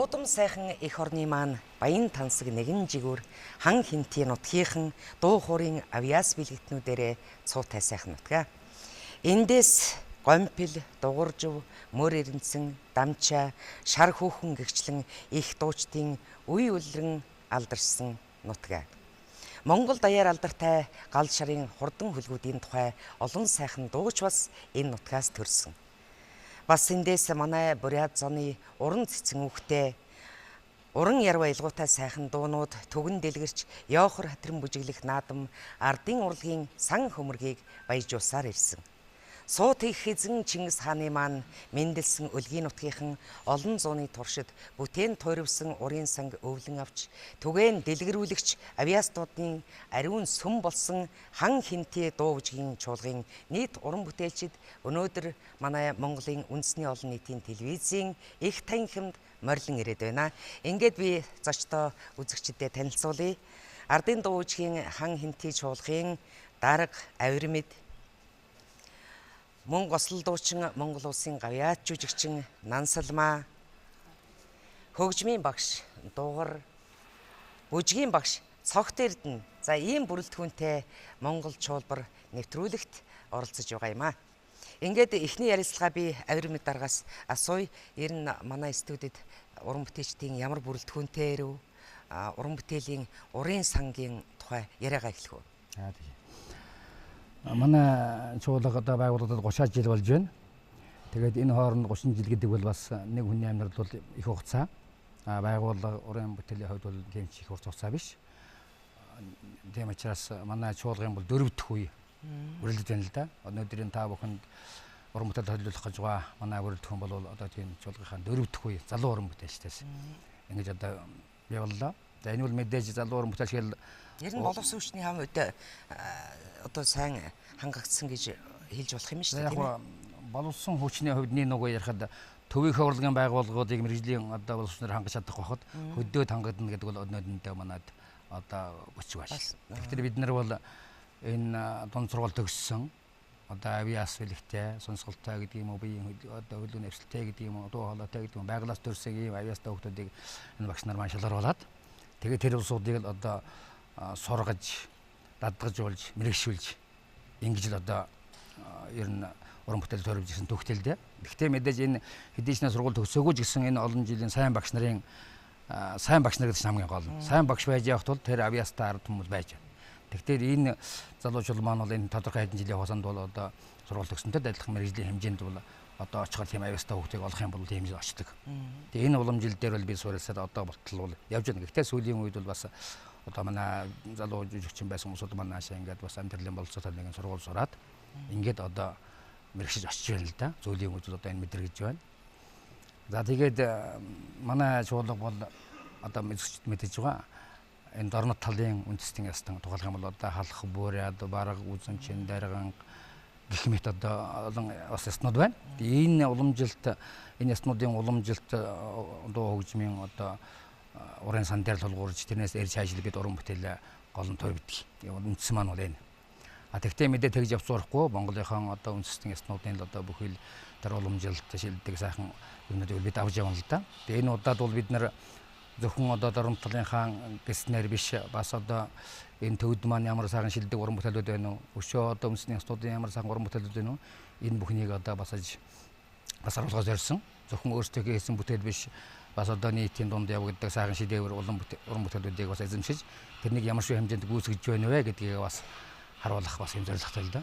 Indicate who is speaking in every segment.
Speaker 1: Удам сайхан эх орны маань баян тансаг нэгэн жигүүр хан хинтийн нутгийнхан дуу хуурын авьяас билэгтнүүдээрээ цуутай сайхан нутгаа. Эндээс гомпил, дугууржив, мөр эренцэн, дамчаа, шар хүүхэн гэгчлэн их дуучдын үе үлрэн алдарсан нутгаа. Монгол даяар алдартай гал шарын хурдан хөлгүүдийн тухай олон сайхан дууч бас энэ нутгаас төрсөн. Бас эндээс манай буряд зоны уран цэцэн үхтэй уран яруу аялгуутай сайхан дуунууд түгэн дэлгэрч Яохор хатран бүжиглэх наадам ардын урлагийн сан хөмөргийг баяжуулсаар ирсэн. Суут их эзэн Чингис хааны маань мэндэлсэн өлгийн нутгийнхан олон зууны туршид бүтээн туйрвсан урын санг өвлөн авч түгээн дэлгэрүүлэгч авьяастуудын ариун сүм болсон хан хинтээ дуувжгийн чуулгын нийт уран бүтээлчид өнөөдөр манай Монголын үндэсний олон нийтийн телевизийн их танхимд морилон ирээд байна. Ингээд би зочдоо үзэгчдэд танилцуулъя. Ардын дуувжгийн хан хинтээ чуулгын дарга авир мэд мөн гослол дуучин Монгол улсын гавьяат жүжигчин Нансалмаа, хөгжмийн багш Дугар, бүжгийн багш Цогт Эрдэнэ. За ийм бүрэлдэхүүнтэй Монгол чуулбар нэвтрүүлэгт оролцож байгаа юм аа. Ингээд эхний ярилцлага би авир мэд даргаас асууя. Ер нь манай студид уран бүтээлчдийн ямар бүрэлдэхүүнтэй ирв? Уран бүтээлийн урын сангийн тухай яриагаа эхлэх үү?
Speaker 2: Манай чуулга одоо байгуулагдаад 30 жил болж байна. Тэгээд энэ хооронд 30 жил гэдэг бол бас нэг хүний амьдралд бол их хугацаа. Байгууллага уран бүтээлийн хувьд бол тийм ч их хугацаа биш. Тийм учраас манай чуулгын бол дөрөвдөх үе үргэлжлэж байна л да. Өнөөдрийн та бүхэнд уран бүтээл төлөвлөх гэж байгаа манай бүрэлдэхүүн бол одоо тийм чуулгынхаа дөрөвдөх үе залуу уран бүтээлчдээс ингэж одоо явууллаа. За энэ бол мэдээж залуу уран бүтээлч гэл
Speaker 1: ер нь боловсон хүчний хам үед одоо сайн хангагдсан гэж хэлж болох юм шүү дээ.
Speaker 2: Яг боловсон хүчний хувьд нөгөө ярихад төвийнхөө урлагийн байгууллагуудыг мэрэгжлийн одоо боловсноор хангаж чадах байхад хөдөөд хангагдана гэдэг бол өнөөдөр манад одоо бүчиг байна. Тэгэхээр бид нар бол энэ дунд сургууль төгссөн одоо авьяас билэгтэй, сонсголтой гэдэг юм уу, биеийн одоо хөлөө нэвсэлтэй гэдэг юм уу, дуу хоолойтой гэдэг юм, байгалаас төрсөн ийм авьяастай хүмүүсийг энэ багш нар маань шалгаруулад тэгээд тэр улсуудыг л одоо сургаж, дадгажуулж, мэрэгшүүлж ингэж л одоо ер нь уран бүтээл төрөвж ирсэн төвхтэй л дээ. Гэхдээ мэдээж энэ хэдийчнээ сургууль төгсөөгүй ч гэсэн энэ олон жилийн сайн багш нар гэдэг хамгийн гол. Сайн багш байж явахт бол тэр авьяастай ард хүмүүс байж байна. Тэгэхээр энэ залуучууд маань бол энэ тодорхой хэдэн жилийн хугацаанд бол одоо сургууль төгсөнтэй адилхан мэрэгжлийн хэмжээнд бол одоо очиход тийм авьяастай хүүхдийг олох юм бол тийм л очдөг. Тэгээ энэ уламжил дээр бол би суурилсаар одоо болтол бол явж байна. Гэхдээ сүүлийн үед бол бас одоо манай залуу жүжигчин байсан хүмүүсүүд манай наашаа ингээд бас амьдралын боловсролтой нэгэн сургууль сураад ингээд одоо мэрэгшиж очиж байна л да. Сүүлийн үед одоо энэ мэдрэгж байна. За тэгээд манай чуулга бол одоо мэдэж байгаа энэ дорнод талын үндэстэн ястан тухайлах юм бол одоо халах бүрээд бараг үзэнчин дарган гэх мэт одоо олон бас яснууд байна. Энэ уламжилт энэ яснуудын уламжилт дуу хөгжмийн одоо уран сан дээр тулгуурж тэрнээс эрж хайжл бид уран бүтээл гол нь төрөвдөг. Үндсэн маань бол энэ. Тэгтээ мэдээ тэгж явцуурахгүй Монголынхон одоо үндэстэн яснуудын л одоо бүхэл тэр уламжилт шилдэг сайхан юмнуудыг бид авч явна л да. Тэгээ энэ удаад бол бид нар зөвхөн одоо дорнод талынхаа гэснээр биш бас одоо энэ төвд маань ямар сайхан шилдэг уран бүтээлүүд байна уу? Өшөө одоо үндэсний яснуудын ямар сайхан уран бүтээлүүд байна уу? Энэ бүхнийг одоо бас оруулгаж зорьсон. Зөвхөн өөрсдөө хийсэн бүтээл биш бас одоо нийтийн дунд явагддаг сайхан шидэвэр уран бүтээлүүдийг бас эзэмшиж тэрнийг ямар шиг хэмжээнд гүйцэтгэж байна вэ гэдгийг бас харуулах бас юм зорилготой л да.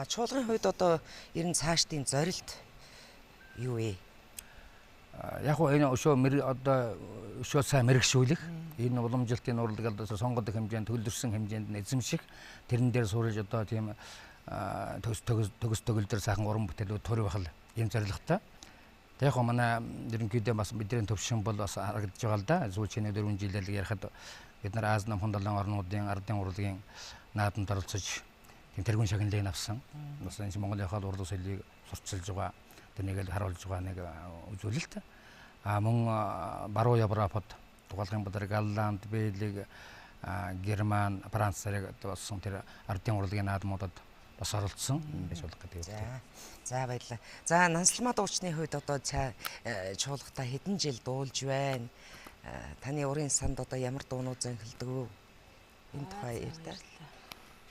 Speaker 1: Чуулгын хувьд одоо ер нь цаашдын зорилт юу вэ?
Speaker 2: Яг нь энэ өшөө сайн мэрэгшүүлэх энэ уламжилтын урлагад сонгодог хэмжээнд төлөвлөсөн хэмжээнд нь эзэмших тэрэн дээр суурилж одоо тийм төгс төгөлдөр сайхан уран бүтээлүүд төрөх л ийм зорилготой. Яг манай ерөнхийдөө бас бидний төвшин бол бас харагдаж байгаа л да. Сүүлийн 4 жилээр ярихад бид нар Аз намхан далайн орнуудын ардын урлагийн наадамд оролцож тийм тэргуун шагналыг авсан. Бас энэ Монголынхаа урлаг соёлыг сурталчилж байгаа тэрнийг л харуулж байгаа нэг үзүүлэлт. Мөн баруун Европод тухайлх юм бол Голланд, Бельги, Герман, Франц зэрэг болсон тэр ардын урлагийн наадмуудад бас оролцсон юм байж болох гэдэг.
Speaker 1: За баярлалаа. За Нансалмаа дуучны хувьд одоо чуулгатаа хэдэн жил дуулж байна? Таны урын санд одоо ямар дуунууд зөнхөлдөг вэ? Энэ тухай ярьтаа.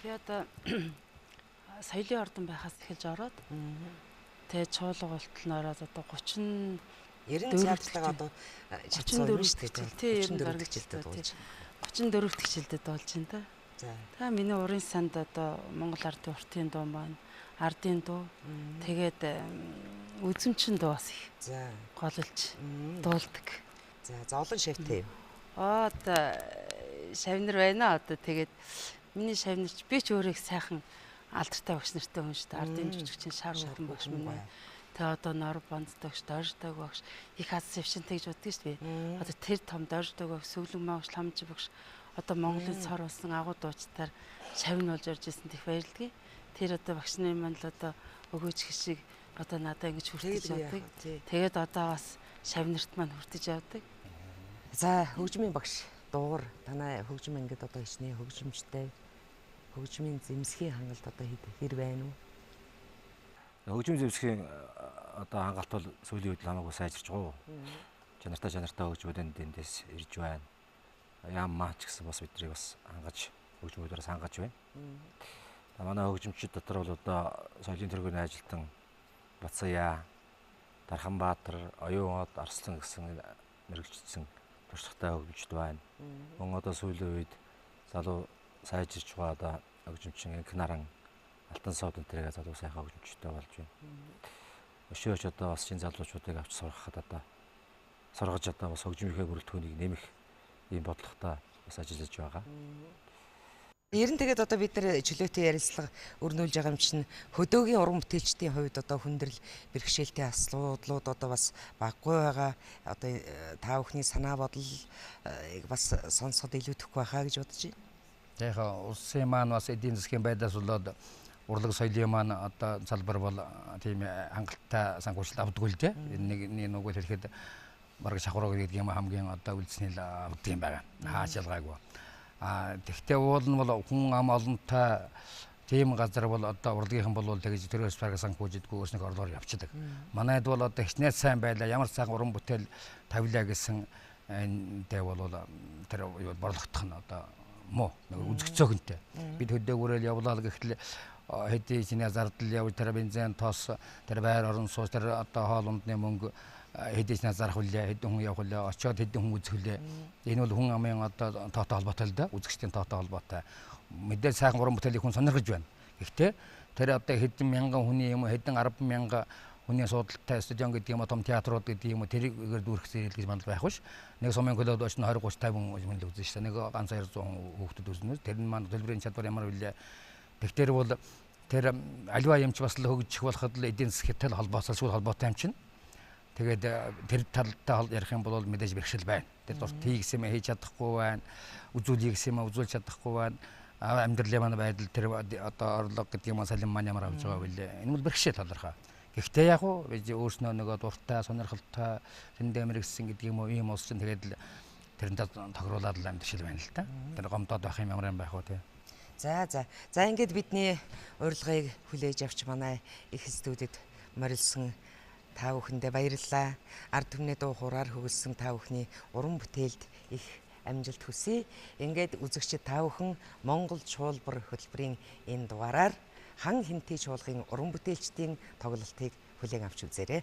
Speaker 3: Би одоо соёлын ордон байхаас эхэлж ороод тэгээ чуулга болтолноороо одоо 30
Speaker 1: 90 цаатлага одоо
Speaker 3: 34 дэх жилдээ дуулж 34 дэх жилдээ дуулж байна да.
Speaker 1: За.
Speaker 3: Тэгээ миний урын санд одоо Монгол ардын уртын дуу маань, ардын дуу, тэгээд үзэмчин дуу бас их.
Speaker 1: За.
Speaker 3: Голж дуулдаг.
Speaker 1: За олон шавьтай юу?
Speaker 3: Одоо шавнар байна одоо тэгээд миний шавнарч би ч өөрөө их сайхан алдартай багш нартай хүн шүү дээ. Ардын жүжигчин шар хөрөн багш минь. Тэгээ одоо нор бонддог, дорждог багш, их хаз сэвшинтэй гэж боддог шүү дээ. Одоо тэр том дорждог багш, сүглэг магш, ламж багш одоо Монголын цор болсон агуу дуучдаар шавн болж орж исэн тех баярлдаг. Тэр одоо багшны маань л одоо өгөөж хишиг одоо надаа ингэж хүртэж явдаг. Тэгээд одоо бас шавнарт маань хүртэж явдаг.
Speaker 1: За хөгжмийн багш дуугар танай хөгжим ангид одоо хичнээн хөгжимчтэй хөгжмийн зэмсгийн хангалт одоо хэр байна уу?
Speaker 4: Хөгжим зэмсгийн одоо хангалт бол сүүлийн үед хамаагүй сайжирч байгаа. Чанартай хөгжмөдөнд эндээс ирж байна. Яам маач гэсэн бас биднийг бас хангаж хөгжмөдөөс хангаж байна. Манай хөгжимчид дотор бол одоо соёлын тэргүүний ажилтан Бацая, Дарханбаатар, Оюун од, Арслан гэсэн мэрэгчдсэн туршлагатай хөгжимчд байна. Мөн одоо сүүлийн үед залуу сайжирч байгаа одоо хөгжимчин Инкнаран, Алтан содон тэрэг залуу сайхан хөгжимчтэй болж байна. Өшөөч одоо бас шинэ залуучуудыг авч сургахад одоо сургаж одоо бас хөгжмийнхээ бүрэлдэхүүнийг нэмэх ийм бодлоготой бас ажиллаж байгаа.
Speaker 1: Ер нь тэгээд одоо бид нар чөлөөтэй ярилцлага өрнүүлж байгаа юм чинь хөдөөгийн уран бүтээлчдийн хувьд одоо хүндрэл бэрхшээлтэй асуудлууд одоо бас баггүй байгаа. Одоо та бүхний санаа бодол бас сонсоход илүү төгөх байхаа гэж бодож байна.
Speaker 2: Тэгэхээр улсын маань бас эдийн засгийн байдлаас болоод урлаг соёлын маань одоо залбар бол тийм хангалттай санхүүжилт авдаг л дээ. Нэг нүгэл хэлэхэд бараг шахураг гэдэг юм хамгийн одоо үлдсэний авдаг юм байгаа. Хаач ялгаагүй. Тэгтээ уул нь бол хүн ам олонтой тийм газар бол одоо урлагийнхан бол тэгж төрөөс бараг санхүүжидгүй өөрснөө орлоор явчихдаг. Манайд бол одоо хичнээн сайн байлаа. Ямар сайхан уран бүтээл тавилаа гэсэн энэ бол тэр борлогдох нь одоо муу үзэгцөөгөнтэй. Бид хөдөөгөрөөл явлаа гэхэл хэдий чиний зардал явж тэр бензин тоос тэр байр орон сууц тэр одоо хоолундны мөнгө хэдий чиний зарах үлээ хэдэн хүн явах үлээ очиод хэдэн хүн үзэх үлээ. Энэ бол хүн амын одоо тоотой холбоотой л да үзэгчдийн тоотой холбоотой. Мэдээж сайхан уран бүтээлийг хүн сонирхож байна. Гэхдээ тэр одоо хэдэн мянган хүний юм хэдэн 10 мянга хүний судалтай стадион гэдэг юм том театрууд гэдэг юм тэрээр дүүрэх зэрэг гэж мандал байх биш. Нэг сумын клубд очно 20 30 50 хүн л үзэн шээ. Нэг ганц 200 хүүхдүүд үзнэ. Тэр нь маань төлбөрийн чадвар ямар вүлээ. Тэгэхээр бол тэр аливаа юмч бас л хөгжих болоход л эдийн засгийн холбоотой шууд холбоотой юм чинь. Тэгээд тэр талтай ярих юм бол мэдээж бэрхшээл байна. Тэр дурт хийгс юм хийж чадахгүй байна. Үзүүлэх юм үзүүлж чадахгүй байна. Амьдралын маань байдал тэр одоо орлого гэдэг юм салин маань ямар авч байгаа вэ? Энэ бол бэрхшээл толрохоо. Гэхдээ яг уу өөрснөө нөгөө дуртай сонирхолтой тэндээ мэрэгсэн гэдэг юм уу ийм уус чинь тэгээд тэрэндээ тохируулаад л амьдшил байна л та. Тэр гомдоод байх юм ямар юм байх вэ те.
Speaker 1: За ингээд бидний урилгыг хүлээж авч манай их студид морилсон та бүхэндээ баярлалаа. Ард түмний дуу хураар хөгөлсөн та бүхний уран бүтээлд их амжилт хүсье. Ингээд үзэгчид та бүхэн Монгол чуулбар хөтөлбөрийн энэ дугаараар хан хинтээ чуулгын уран бүтээлчдийн тоглолтыг хүлээн авч үзээрэй.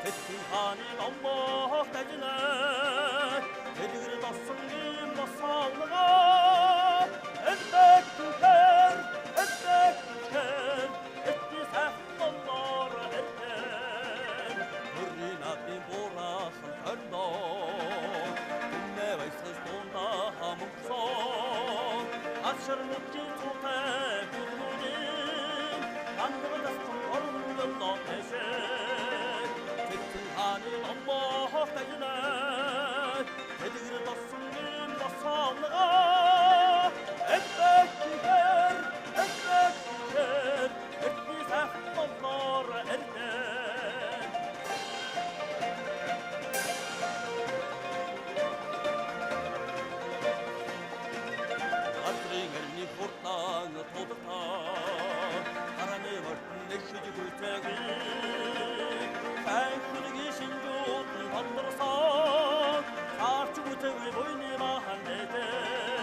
Speaker 5: Ettiğani namah tecine Edir dostum kim basallığa Ettek tüker Etti sehvallar erken Hırrinatni borasın hırda Dinle veysız donda hamukson Aşırılıp ki tuta gülmünin Andığı dostum orundunda teşek Ettiğani namah tecine Edir dostum kim basallığa Ettek tüker Etti sehvallar erken Kadringerni kurtlanı todıta Karanı vörtün eşici gültegi Sen kürgi şinjutun tandırsan Sarçı gültegi boynu mahallede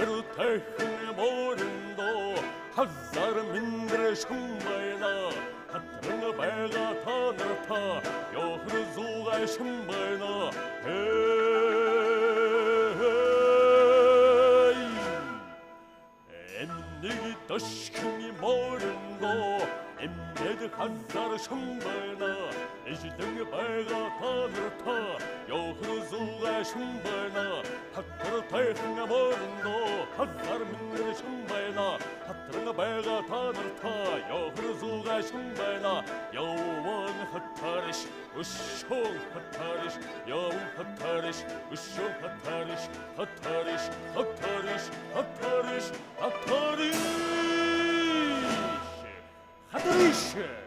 Speaker 5: хатар тайхны морndo хазар миндэр шумбайна хатрын байга танарта ёхр зугай шумбайна эмнеги ташкны морndo эмнеди хазар шумбайна эжидэн байга танарта ёхр зугай шумбайна хатар тайхны морndo хазар миндэр шумбайна 하트는 배가 타늘타 여흐르수가 shum바이나 여원 하타리시 우숑 하타리시 여운 하타리시 우숑 하타리시 하타리시 하타리시 하타리시 하타리시 하타리시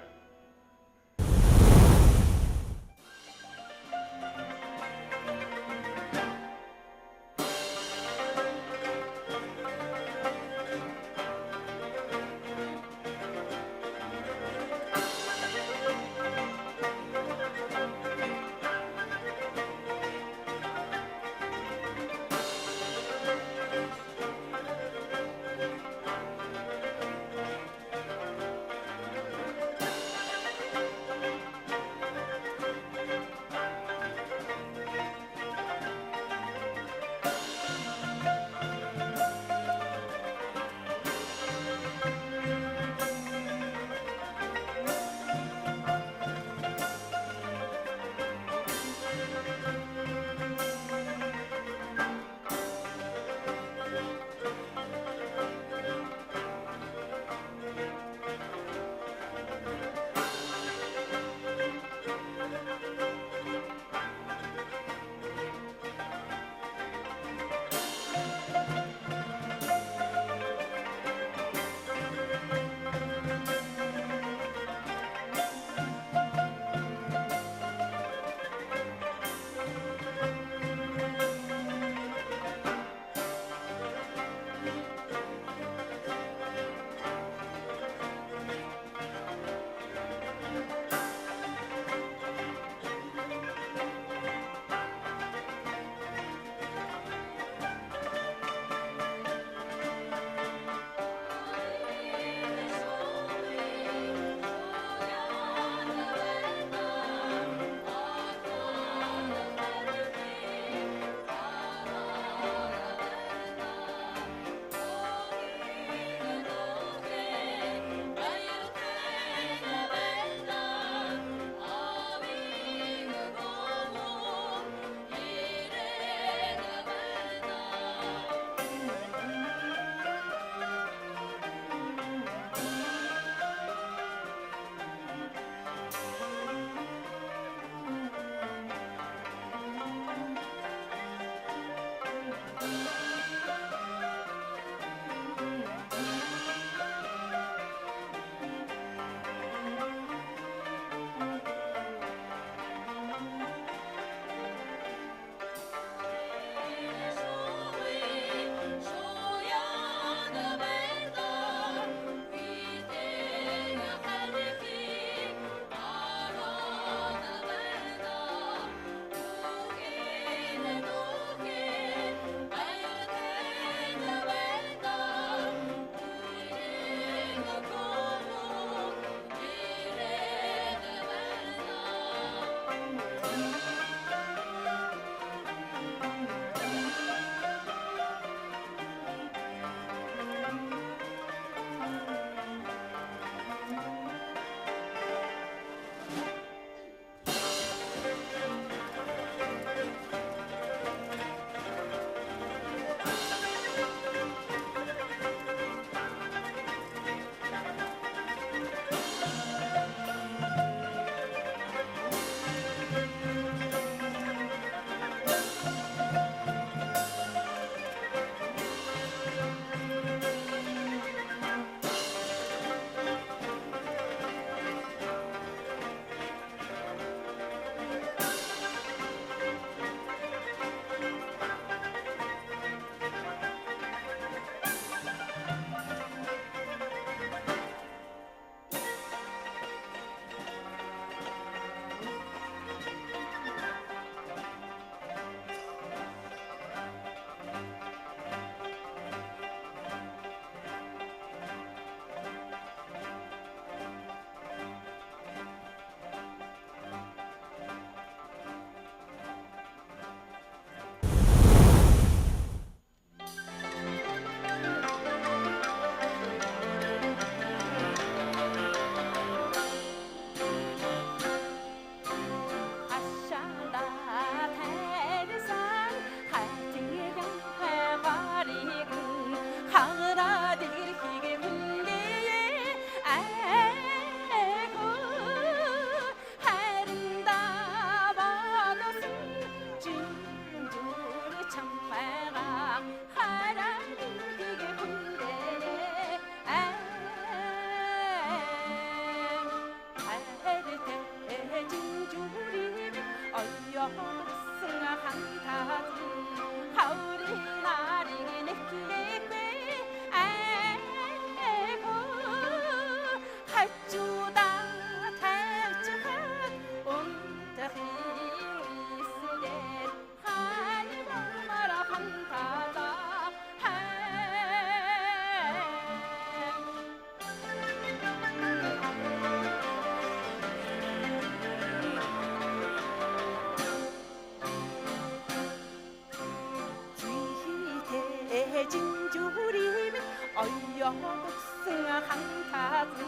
Speaker 6: 여독승 한타진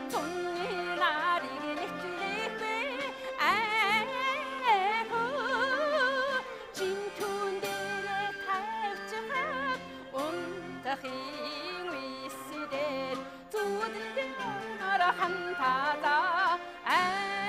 Speaker 6: 종이 나리게 넥줄리게 아이고 진툰데레 탈주합 온다히 위시데 두든데 나라 한타자 아이고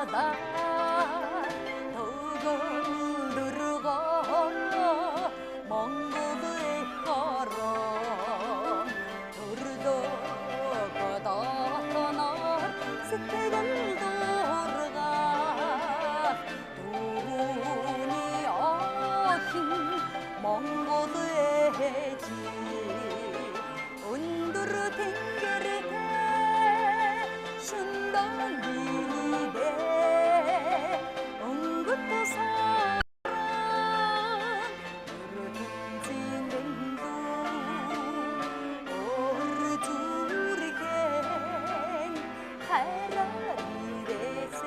Speaker 6: da 도건들고 몽고의 걸어 돌도 걷어떠나 스테글 돌가 돈이 어힌 몽고의 지 온두르 댕게르게 순단리게 엉긋도 사랑 으르든지는도 오르주르게 하라리레생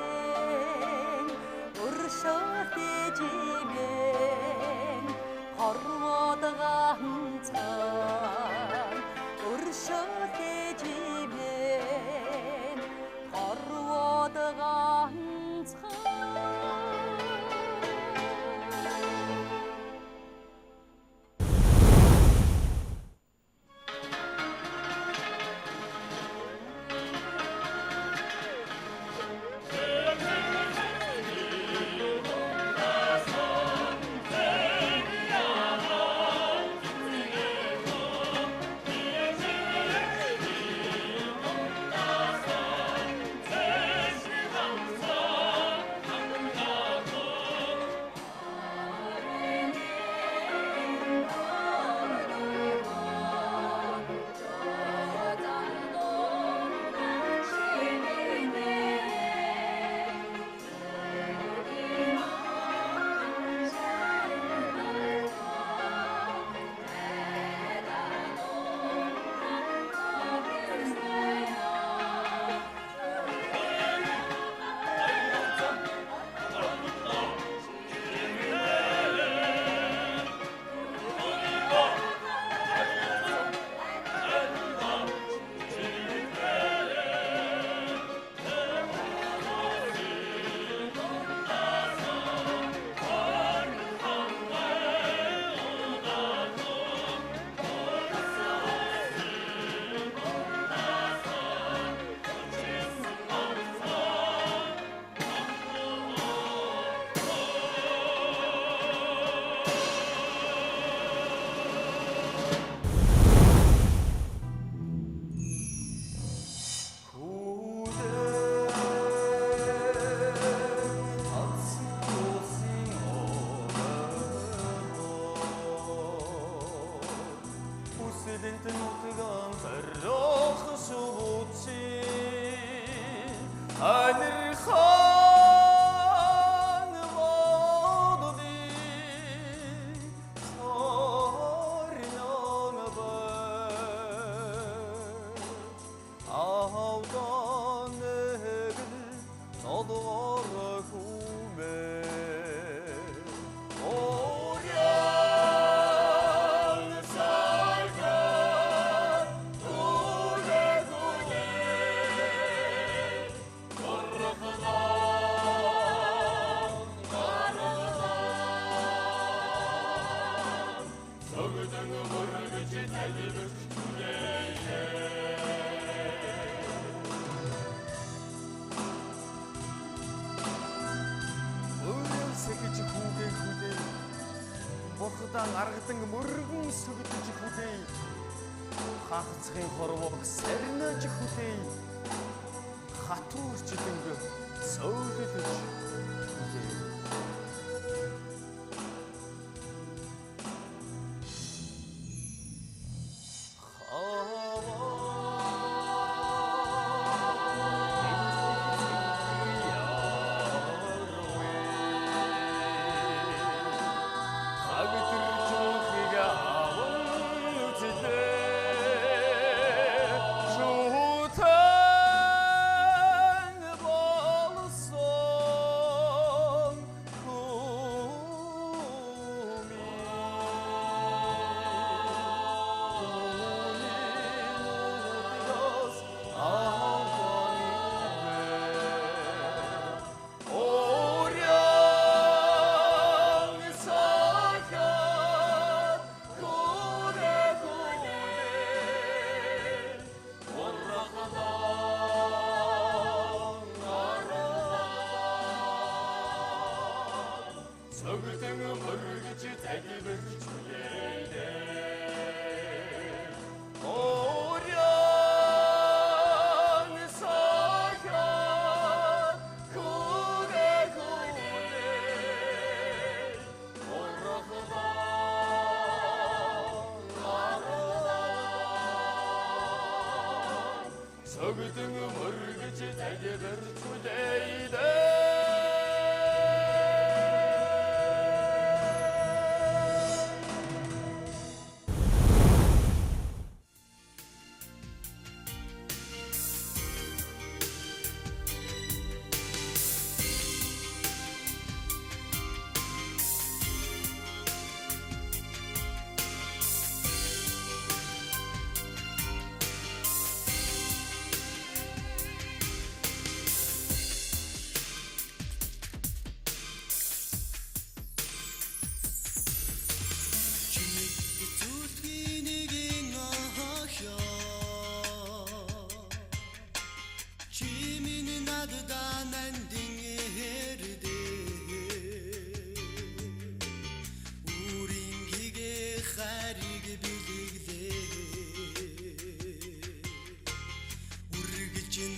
Speaker 6: 오르셔대지면 걸어다가 한참 오르셔대지면 걸어다가 한참
Speaker 5: Бурхадан аргадан мөргөн сүгдэж хүлээе. Хагацхын хорвог сарнаж хүлээе. Хатуурчланг сөүлөж хүлээе. Сөгдөн мөргөж загивэрч хүлээдэ. Орян сахян күгэ хүлээ. Орохба Сөгдөн мөргөж загивэрч хүлээдэ.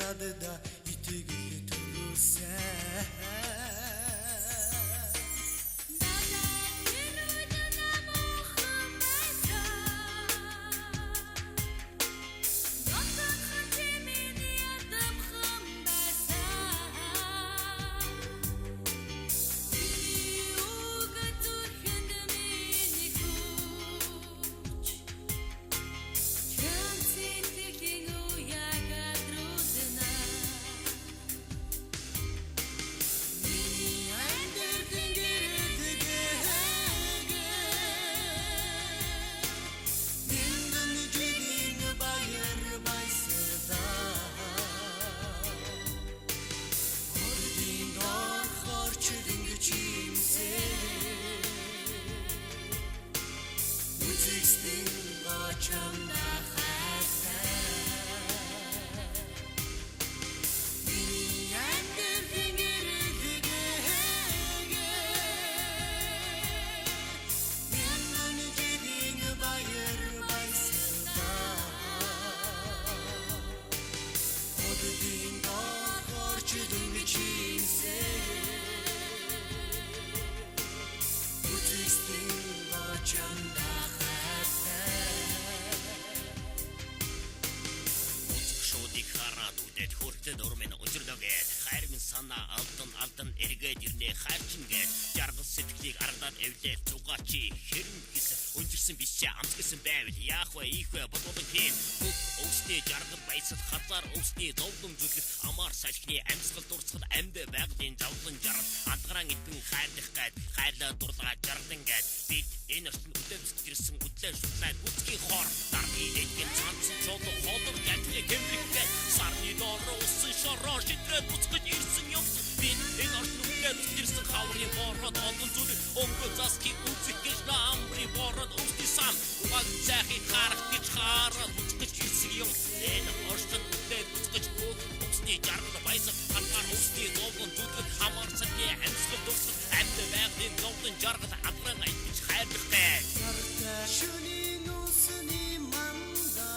Speaker 7: Надада итгэл төрөөсэй. Алтан эргээд ирнэ хайрчин гээд жаргал сэтгэлийг ардаад эвлээ зугаачи хэрэм гэсэн өнжирсэн бишээ амс гэсэн байвал яах вэ их вэ бодвол хийн бүх өвсний жаргал баясал хазаар өвсний зовлон зүлгэт амар салхины амьсгал дурсгал амьд байгалийн завлан жаргал андгаран идэн хайрлах гээд хайрлаа дурлаа жаргалан гээд бид энэ орчинд үдээвсэд ирсэн үдлээ шутлаад үцгийн хор дарны эдгээр цаансан чолоо холдор ятны гэмлэгтэй сарны доороо усан шороо шидрээд буцгаж ирсэн юм бид энэ орчинд үдээвсэд ирсэн хаврын бороод олон зүйл өнгө заски үзэх гэж намри бороод өвсний сан баг цахи харах гэж хараад буцгаж ирсэн юм энэ орчинд үдээд буцгаж бүх өвсний жаргал баясал хангаар өвсний зовлон зүтгэл хамар сарны амьсгал дурсгал амьд байгалийн зовлон жаргал агран айдж хайрлах гэ шүний нүсний манда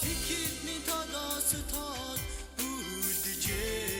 Speaker 7: хикитний тодос тод үлдэжээ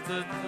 Speaker 5: Уулзалт